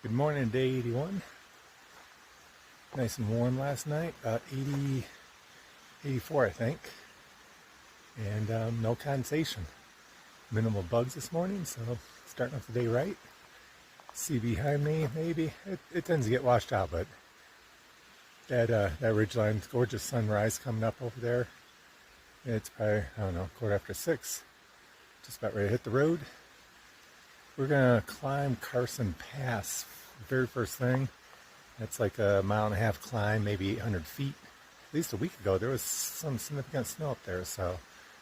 Good morning, day 81. Nice and warm last night, about 80, 84 I think. And no condensation. Minimal bugs this morning, so starting off the day right. See behind me, maybe. It tends to get washed out, but that ridgeline, gorgeous sunrise coming up over there. It's probably, I don't know, 6:15. Just about ready to hit the road. We're gonna climb Carson Pass, very first thing. It's like a 1.5 mile climb, maybe 800 feet. At least a week ago, there was some significant snow up there, so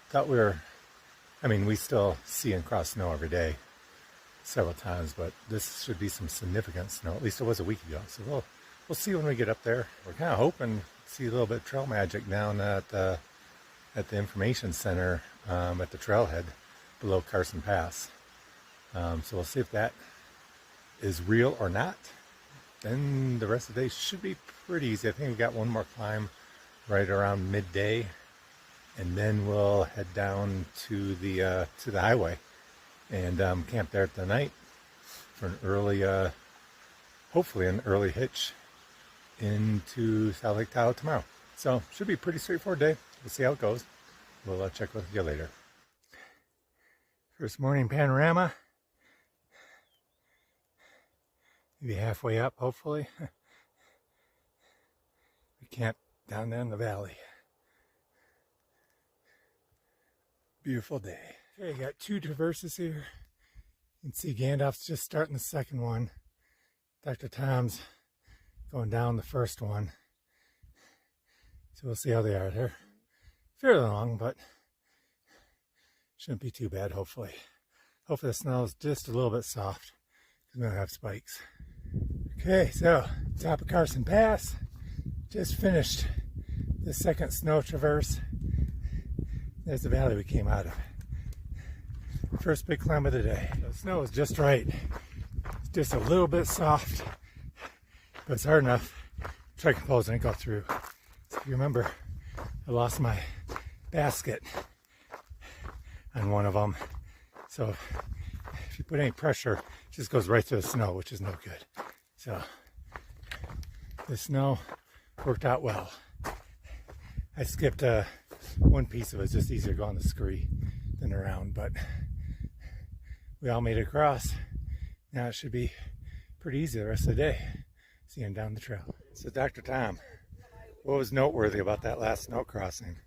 thought we still see and cross snow every day, several times, but this should be some significant snow. At least it was a week ago, so we'll see when we get up there. We're kind of hoping to see a little bit of trail magic down at the information center at the trailhead below Carson Pass. So we'll see if that is real or not. Then the rest of the day should be pretty easy. I think we got one more climb right around midday, and then we'll head down to the highway and camp there at the night for an early, hopefully an early hitch into South Lake Tahoe tomorrow. So should be a pretty straightforward day. We'll see how it goes. We'll check with you later. First morning panorama. Maybe halfway up, hopefully. We camp down there in the valley. Beautiful day. Okay, got 2 traverses here. You can see Gandalf's just starting the second one. Dr. Tom's going down the first one. So we'll see how they are. They're fairly long, but shouldn't be too bad, hopefully. Hopefully the snow is just a little bit soft, because we don't have spikes. Okay, so top of Carson Pass. Just finished the second snow traverse. There's the valley we came out of. First big climb of the day. The snow is just right. It's just a little bit soft, but it's hard enough. Try composing and go through. So if you remember, I lost my basket on one of them. So if you put any pressure, it just goes right through the snow, which is no good. So the snow worked out well. I skipped one piece of it. It's just easier to go on the scree than around, but we all made it across. Now it should be pretty easy the rest of the day, seeing down the trail. So Dr. Tom, what was noteworthy about that last snow crossing?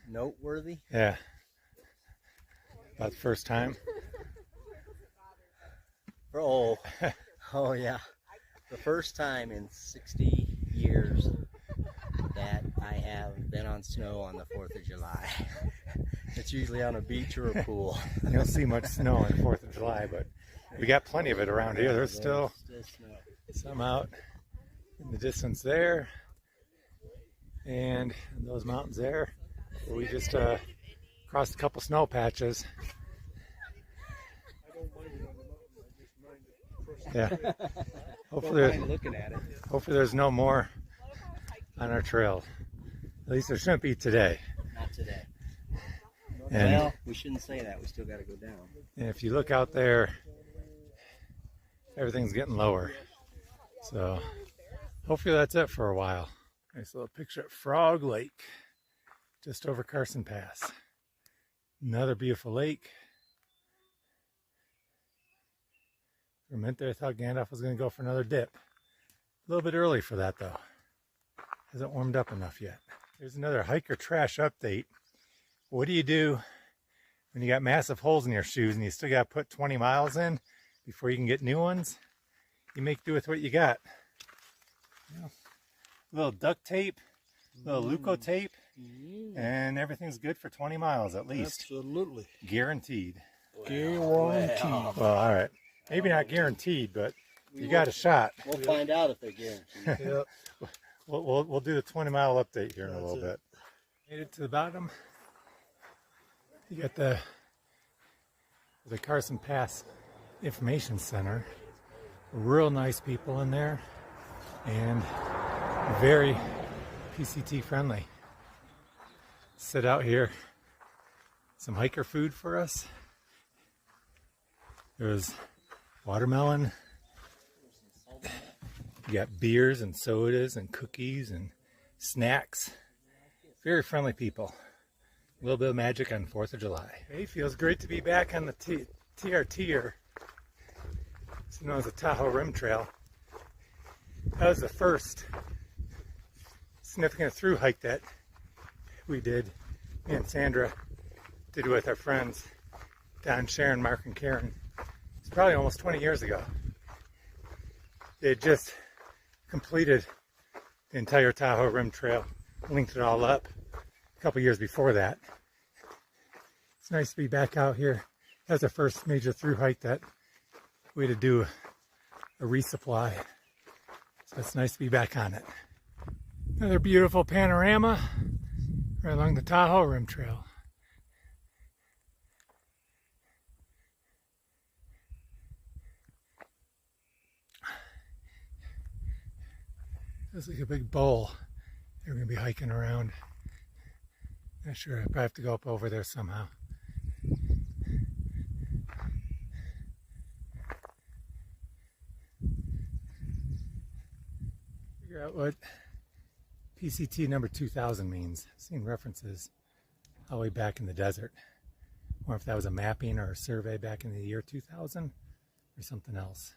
Noteworthy? Yeah. About the first time? Oh yeah. The first time in 60 years that I have been on snow on the 4th of July. It's usually on a beach or a pool. You don't see much snow on the 4th of July, but we got plenty of it around here. There's still some out in the distance there, and those mountains there, where we just crossed a couple snow patches. Yeah. Hopefully there's no more on our trail. At least there shouldn't be today. Not today. And, well, we shouldn't say that. We still got to go down. And if you look out there, everything's getting lower. So hopefully that's it for a while. Nice little picture at Frog Lake, just over Carson Pass. Another beautiful lake. For a minute there, I thought Gandalf was going to go for another dip. A little bit early for that, though. Hasn't warmed up enough yet. Here's another hiker trash update. What do you do when you got massive holes in your shoes and you still got to put 20 miles in before you can get new ones? You make do with what you got. You know, a little duct tape, a little Leuco tape, and everything's good for 20 miles at least. Absolutely. Guaranteed. Guaranteed. Well, all right. Maybe not guaranteed, but you got a shot. We'll find out if they're guaranteed. Yep. We'll do the 20-mile update here in a little bit. Made it to the bottom. You got the Carson Pass Information Center. Real nice people in there, and very PCT friendly. Sit out here. Some hiker food for us. There's watermelon, You got beers and sodas and cookies and snacks. Very friendly people. A little bit of magic on 4th of July. Hey, feels great to be back on the TRT, or it's known as the Tahoe Rim Trail. That was the first significant through hike that we did. Me and Sandra did with our friends Don, Sharon, Mark, and Karen. It's probably almost 20 years ago. They had just completed the entire Tahoe Rim Trail, linked it all up a couple years before that. It's nice to be back out here. That was the first major through hike that we had to do a resupply. So it's nice to be back on it. Another beautiful panorama right along the Tahoe Rim Trail. Looks like a big bowl they're going to be hiking around. Not sure, I probably have to go up over there somehow. Figure out what PCT number 2000 means. I've seen references all the way back in the desert. I wonder if that was a mapping or a survey back in the year 2000 or something else.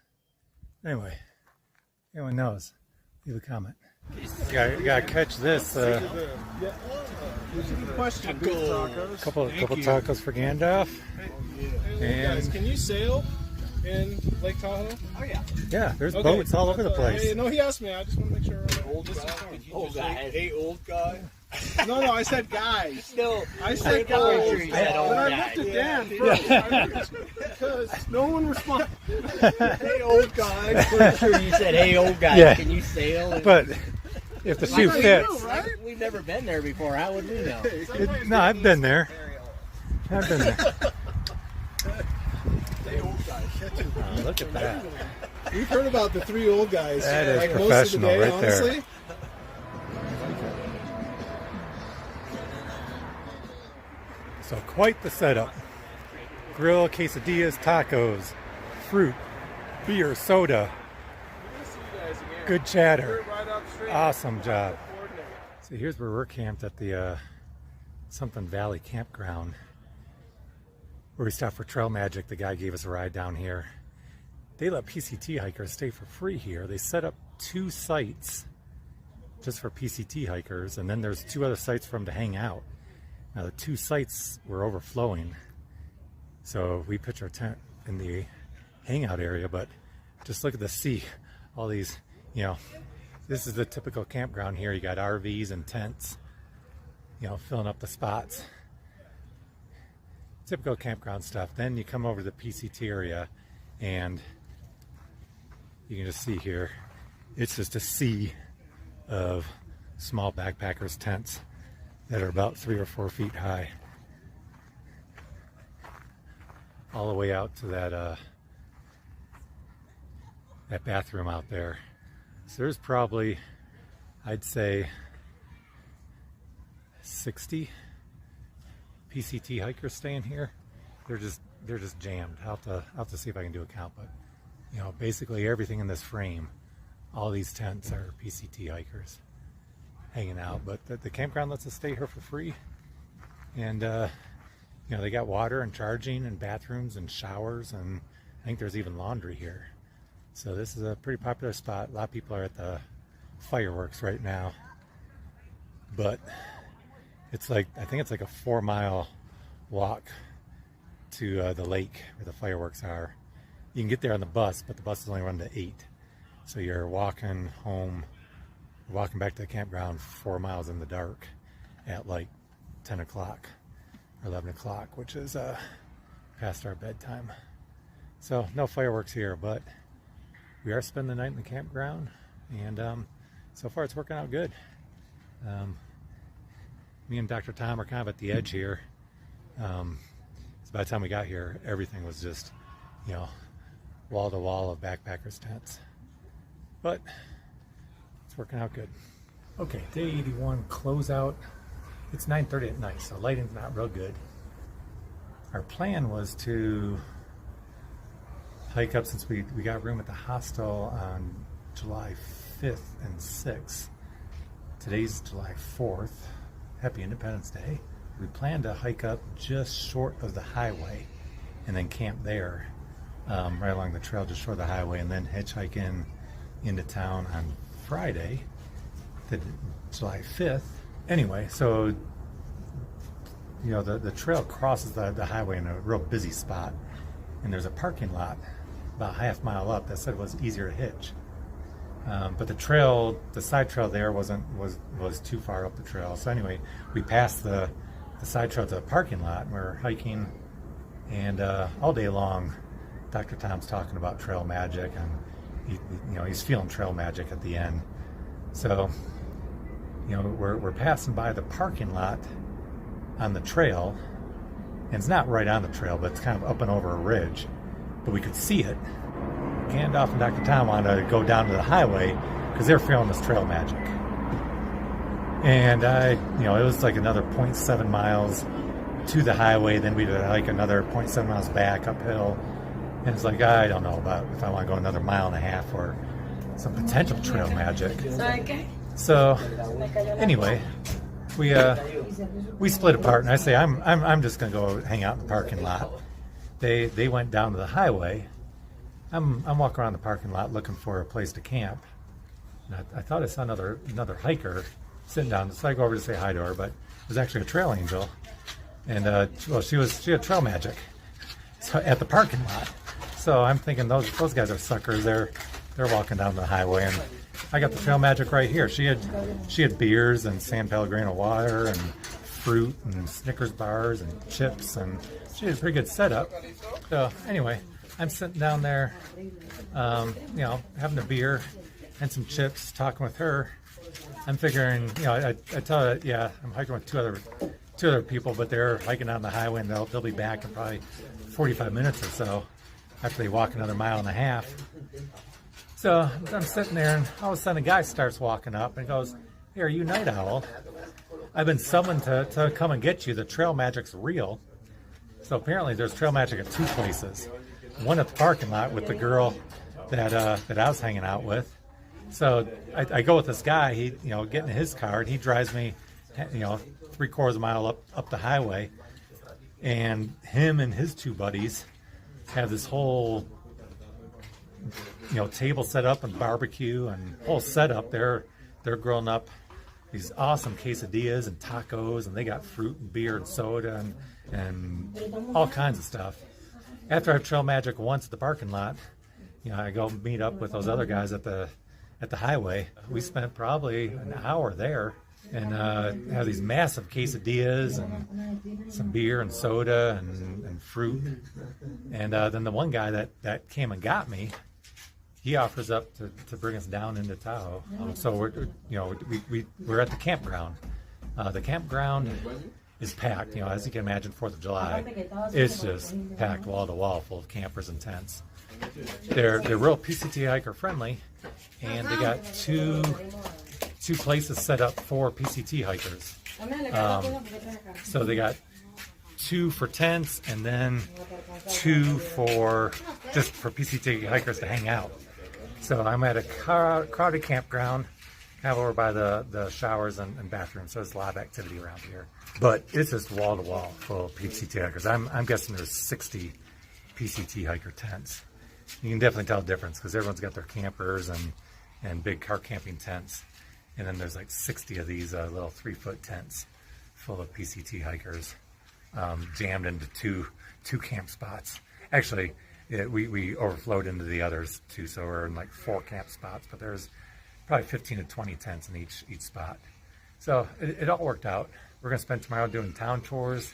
Anyway, anyone knows, leave a comment. You gotta catch this. Couple tacos for Gandalf. Hey, guys, can you sail in Lake Tahoe? Oh yeah. Yeah, there's boats all over the place. Hey, no, he asked me. I just want to make sure. Old guy. Hey, old guy. No, I said guys. No, I said guys. Sure you said old But I guy. looked at Dan first because no one responded. Hey, old guy. Pretty sure you said, hey, old guy. Yeah. Can you sail? But if the shoe fits. Right? We've never been there before. How would we know? No, I've been there. I've been there. Hey, old guy. Oh, look at that. We've heard about the three old guys. That is most of the professional day, right there. honestly. So quite the setup. Grill, quesadillas, tacos, fruit, beer, soda, good chatter. Awesome job. So here's where we're camped at the Something Valley Campground, where we stopped for Trail Magic. The guy gave us a ride down here. They let PCT hikers stay for free here. They set up 2 sites just for PCT hikers, and then there's 2 other sites for them to hang out. Now the 2 sites were overflowing, so we pitched our tent in the hangout area, but just look at the sea. All these, this is the typical campground here. You got RVs and tents, filling up the spots. Typical campground stuff. Then you come over to the PCT area and you can just see here, it's just a sea of small backpackers tents that are about 3 or 4 feet high, all the way out to that that bathroom out there. So there's probably, I'd say, 60 PCT hikers staying here. They're just jammed. I'll have to see if I can do a count, but basically everything in this frame, all these tents are PCT hikers hanging out. But the campground lets us stay here for free, and they got water and charging and bathrooms and showers, and I think there's even laundry here. So this is a pretty popular spot. A lot of people are at the fireworks right now, but it's like, I think it's like a 4-mile walk to the lake where the fireworks are. You can get there on the bus, but the bus is only run to 8. So you're walking home, walking back to the campground 4 miles in the dark at like 10 o'clock or 11 o'clock, which is past our bedtime. So no fireworks here, but we are spending the night in the campground, and so far it's working out good. Me and Dr. Tom are kind of at the edge here. So by the time we got here, everything was just, wall to wall of backpackers tents. But it's working out good. Okay, day 81 closeout. It's 9:30 at night, so lighting's not real good. Our plan was to hike up, since we got room at the hostel on July 5th and 6th. Today's July 4th. Happy Independence Day. We plan to hike up just short of the highway and then camp there, right along the trail just short of the highway, and then hitchhike into town on Friday, July 5th. Anyway, so the trail crosses the highway in a real busy spot, and there's a parking lot about half mile up that said it was easier to hitch. But the side trail there was too far up the trail. So anyway, we passed the side trail to the parking lot, and we're hiking, and all day long, Dr. Tom's talking about trail magic, and he's feeling trail magic at the end. So we're passing by the parking lot on the trail, and it's not right on the trail, but it's kind of up and over a ridge, but we could see it. Gandalf and Dr. Tom wanted to go down to the highway because they're feeling this trail magic. And it was like another 0.7 miles to the highway, then we'd hike another 0.7 miles back uphill. And it's like, I don't know about if I want to go another mile and a half for some potential trail magic. So anyway, we split apart, and I say I'm just gonna go hang out in the parking lot. They went down to the highway. I'm walking around the parking lot looking for a place to camp. And I thought I saw another hiker sitting down, so I go over to say hi to her, but it was actually a trail angel, and she had trail magic, so at the parking lot. So I'm thinking those guys are suckers. They're walking down the highway, and I got the trail magic right here. She had beers and San Pellegrino water and fruit and Snickers bars and chips, and she had a pretty good setup. So anyway, I'm sitting down there, having a beer and some chips, talking with her. I'm figuring, I tell her, yeah, I'm hiking with two other people, but they're hiking down the highway, and they'll be back in probably 45 minutes or so after they walk another mile and a half. So I'm sitting there, and all of a sudden a guy starts walking up and goes, "Hey, are you Night Owl? I've been summoned to come and get you. The trail magic's real." So apparently there's trail magic at two places. One at the parking lot with the girl that I was hanging out with. So I go with this guy. He get in his car, and he drives me 3/4 of a mile up the highway, and him and his two buddies have this whole table set up and barbecue and whole setup. They're grilling up these awesome quesadillas and tacos, and they got fruit and beer and soda and all kinds of stuff. After I've trail magic once at the parking lot, I go meet up with those other guys at the highway. We spent probably an hour there, and have these massive quesadillas and some beer and soda and fruit. And then the one guy that came and got me, he offers up to bring us down into Tahoe. So we're at the campground. The campground is packed. As you can imagine, 4th of July, it's just packed wall to wall, full of campers and tents. They're real PCT hiker friendly, and they got two places set up for PCT hikers. So they got 2 for tents, and then 2 for PCT hikers to hang out. So I'm at a crowded campground, kind of over by the showers and bathrooms. So there's a lot of activity around here. But it's just wall to wall full of PCT hikers. I'm guessing there's 60 PCT hiker tents. You can definitely tell the difference because everyone's got their campers and big car camping tents. And then there's like 60 of these little 3-foot tents full of PCT hikers, jammed into two camp spots. Actually, we overflowed into the others too, so we're in like 4 camp spots, but there's probably 15 to 20 tents in each spot. So it all worked out. We're gonna spend tomorrow doing town tours.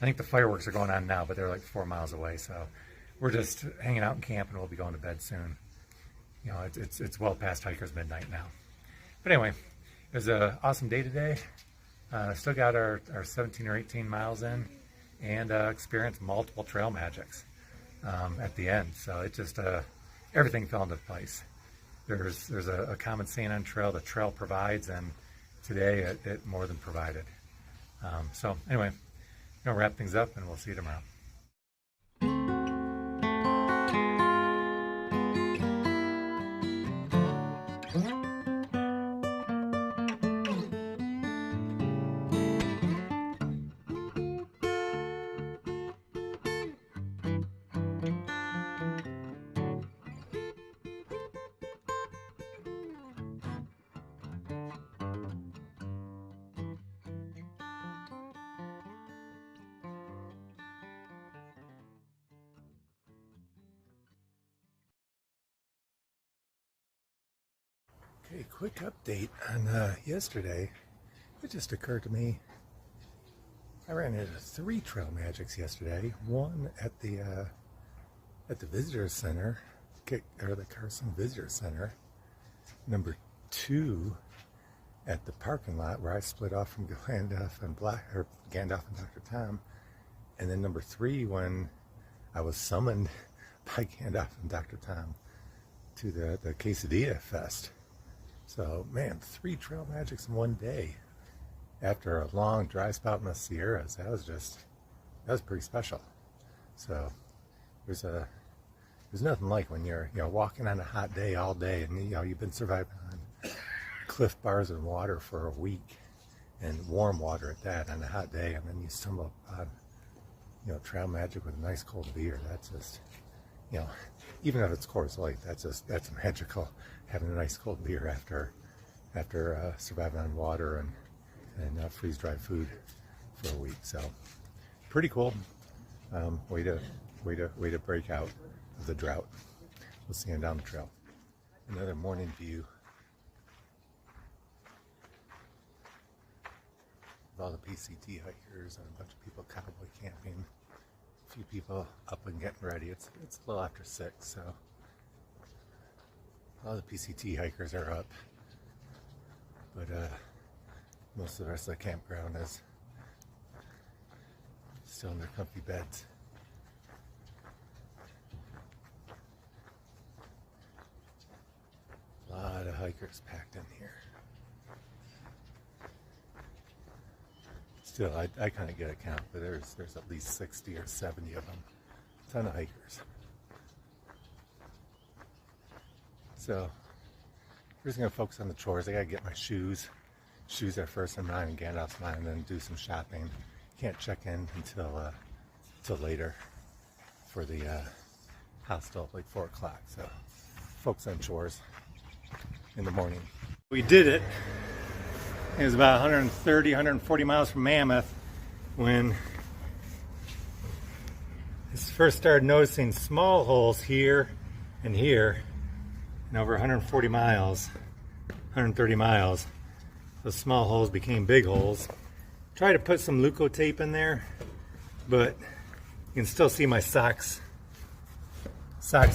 I think the fireworks are going on now, but they're like 4 miles away, so we're just hanging out in camp, and we'll be going to bed soon. It's well past hikers midnight now. But anyway, it was an awesome day today. Still got our 17 or 18 miles in, and experienced multiple trail magics at the end. So it just everything fell into place. There's a common saying on trail: the trail provides, and today it more than provided. So anyway, gonna wrap things up, and we'll see you tomorrow. Okay, quick update on yesterday. It just occurred to me, I ran into 3 trail magics yesterday. One at the visitor center, or the Carson Visitor Center. Number 2 at the parking lot where I split off from Gandalf and Dr. Tom. And then number 3 when I was summoned by Gandalf and Dr. Tom to the Quesadilla Fest. So, man, 3 trail magics in one day after a long dry spout in the Sierras. That was pretty special. So there's nothing like when you're walking on a hot day all day, and you've been surviving on Cliff Bars and water for a week, and warm water at that on a hot day, and then you stumble upon trail magic with a nice cold beer. That's just, even if it's Coors Light, that's magical, having a nice cold beer after surviving on water and freeze-dried food for a week. So pretty cool. Way to break out of the drought. We'll see you down the trail. Another morning view of all the PCT hikers and a bunch of people cowboy camping. A few people up and getting ready. It's a little after 6, so all the PCT hikers are up, but most of the rest of the campground is still in their comfy beds. A lot of hikers packed in here. Still, I kind of get a count, but there's at least 60 or 70 of them. A ton of hikers. So, we're just going to focus on the chores. I got to get my shoes. Shoes are first in mind and Gandalf's mind, and then do some shopping. Can't check in until later for the hostel, like 4 o'clock. So, focus on chores in the morning. We did it. It was about 130, 140 miles from Mammoth when I first started noticing small holes here and here, and over 140 miles, 130 miles, those small holes became big holes. Tried to put some Leuco tape in there, but you can still see my socks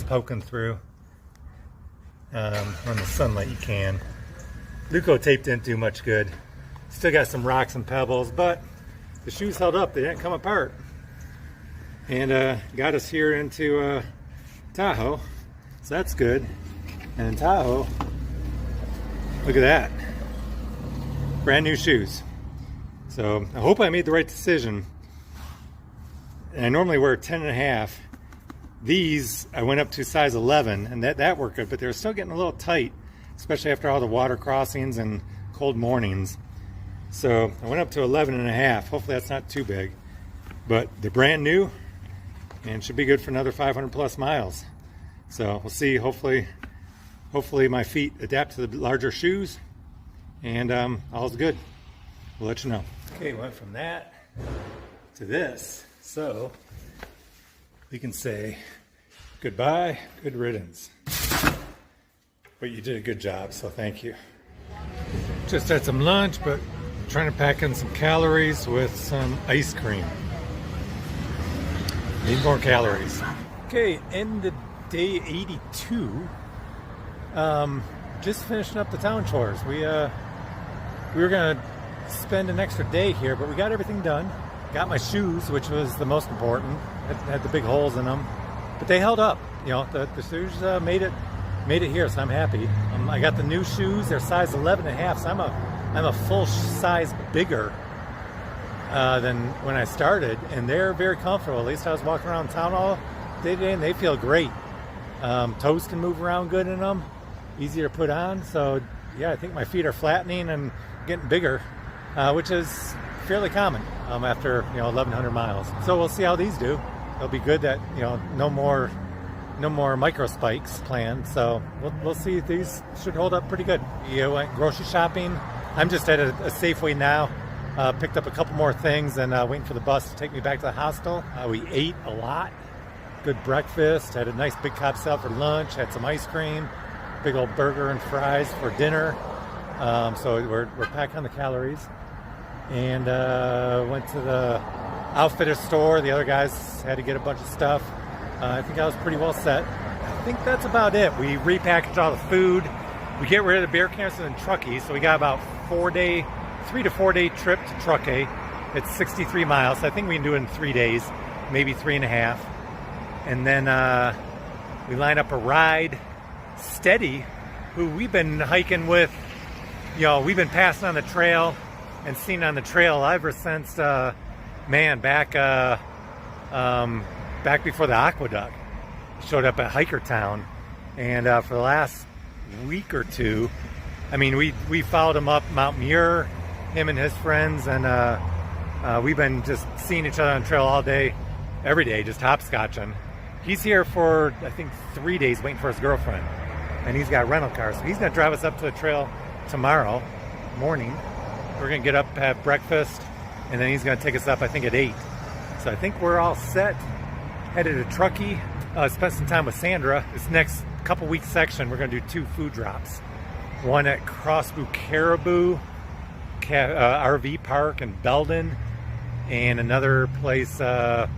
poking through. On the sunlight you can. Leuco tape didn't do much good. Still got some rocks and pebbles, but the shoes held up. They didn't come apart. And got us here into Tahoe, so that's good. And in Tahoe, look at that. Brand new shoes. So I hope I made the right decision. And I normally wear 10.5. These I went up to size 11, and that worked good, but they were still getting a little tight, especially after all the water crossings and cold mornings. So I went up to 11.5. Hopefully that's not too big, but they're brand new and should be good for another 500 plus miles. So we'll see. Hopefully my feet adapt to the larger shoes, and all's good. We'll let you know. Okay, went from that to this. So we can say goodbye, good riddance. But you did a good job, so thank you. Just had some lunch, but trying to pack in some calories with some ice cream. Need more calories. Okay, end of day 82. Just finishing up the town chores. We were gonna spend an extra day here, but we got everything done. Got my shoes, which was the most important. Had the big holes in them, but they held up. The shoes made it here, so I'm happy. I got the new shoes. They're size 11.5, so I'm a full size bigger than when I started, and they're very comfortable. At least I was walking around town all day today, and they feel great. Toes can move around good in them, easy to put on. So yeah, I think my feet are flattening and getting bigger, which is fairly common after 1,100 miles. So we'll see how these do. It'll be good that no more micro spikes planned. So we'll see. These should hold up pretty good. We went grocery shopping. I'm just at a Safeway now. Picked up a couple more things and waiting for the bus to take me back to the hostel. We ate a lot. Good breakfast. Had a nice big Cobb salad for lunch. Had some ice cream. big old burger and fries for dinner. So we're back on the calories. And went to the outfitter store. The other guys had to get a bunch of stuff. I think I was pretty well set. I think that's about it. We repackaged all the food. We get rid of the beer cans and Truckee. So we got about 3 to 4 day trip to Truckee. It's 63 miles. So I think we can do it in 3 days, maybe 3.5. And then we line up a ride. Steady, who we've been hiking with, we've been passing on the trail and seen on the trail ever since, back before the aqueduct. Showed up at Hiker Town, and for the last week or two, we followed him up Mount Muir, him and his friends, and we've been just seeing each other on the trail all day, every day, just hopscotching. He's here for, I think, 3 days waiting for his girlfriend, and he's got a rental car, so he's going to drive us up to the trail tomorrow morning. We're going to get up, have breakfast, and then he's going to take us up, I think, at 8. So I think we're all set, headed to Truckee. Spent some time with Sandra. This next couple week section, we're going to do 2 food drops. One at Crossbow Caribou RV Park in Belden, and another place, some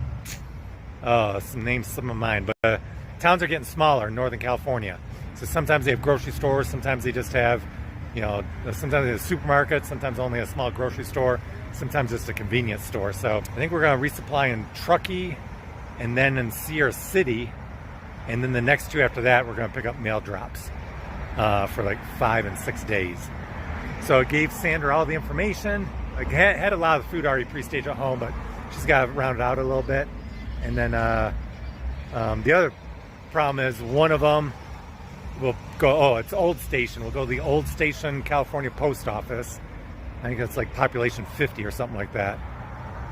names some of mine, but towns are getting smaller in Northern California. So sometimes they have grocery stores, sometimes they just have, sometimes they have supermarkets, sometimes only a small grocery store, sometimes just a convenience store. So I think we're going to resupply in Truckee and then in Sierra City, and then the next 2 after that we're going to pick up mail drops for like 5 and 6 days. So it gave Sandra all the information. I had a lot of food already pre-staged at home, but she's got to round it out a little bit. And then the other problem is one of them will go, it's Old Station. We'll go to the Old Station, California Post Office. I think it's like population 50 or something like that.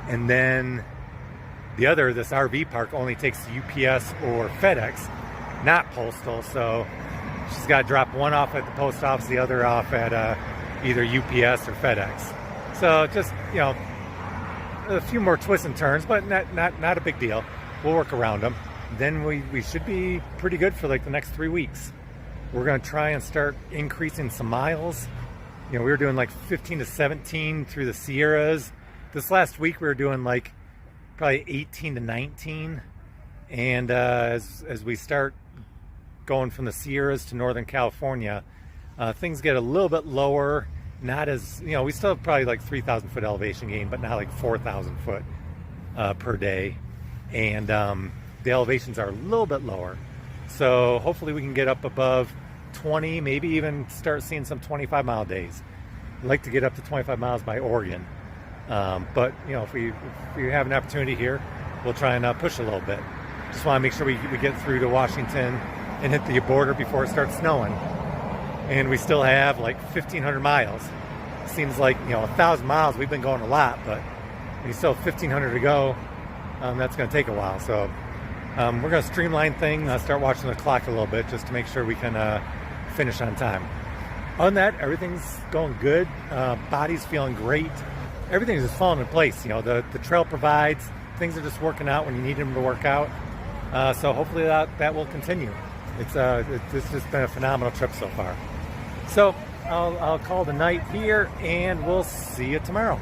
And then this RV park only takes UPS or FedEx, not postal. So she's got to drop one off at the post office, the other off at either UPS or FedEx. So just, a few more twists and turns, but not a big deal. We'll work around them. Then we should be pretty good for like the next 3 weeks. We're going to try and start increasing some miles. We were doing like 15 to 17 through the Sierras. This last week we were doing like probably 18 to 19. And as we start going from the Sierras to Northern California, things get a little bit lower. Not as, we still have probably like 3,000 foot elevation gain, but not like 4,000 foot per day. And the elevations are a little bit lower. So hopefully we can get up above 20, maybe even start seeing some 25-mile days. I'd like to get up to 25 miles by Oregon. But, if we have an opportunity here, we'll try and push a little bit. Just want to make sure we get through to Washington and hit the border before it starts snowing. And we still have like 1,500 miles. Seems like, 1,000 miles, we've been going a lot, but we still have 1,500 to go. That's going to take a while. So we're going to streamline things, start watching the clock a little bit just to make sure we can finish on time. Other than that, everything's going good. Body's feeling great. Everything is just falling in place. The trail provides. Things are just working out when you need them to work out. So hopefully that will continue. It's just been a phenomenal trip so far. So I'll call it a night here, and we'll see you tomorrow.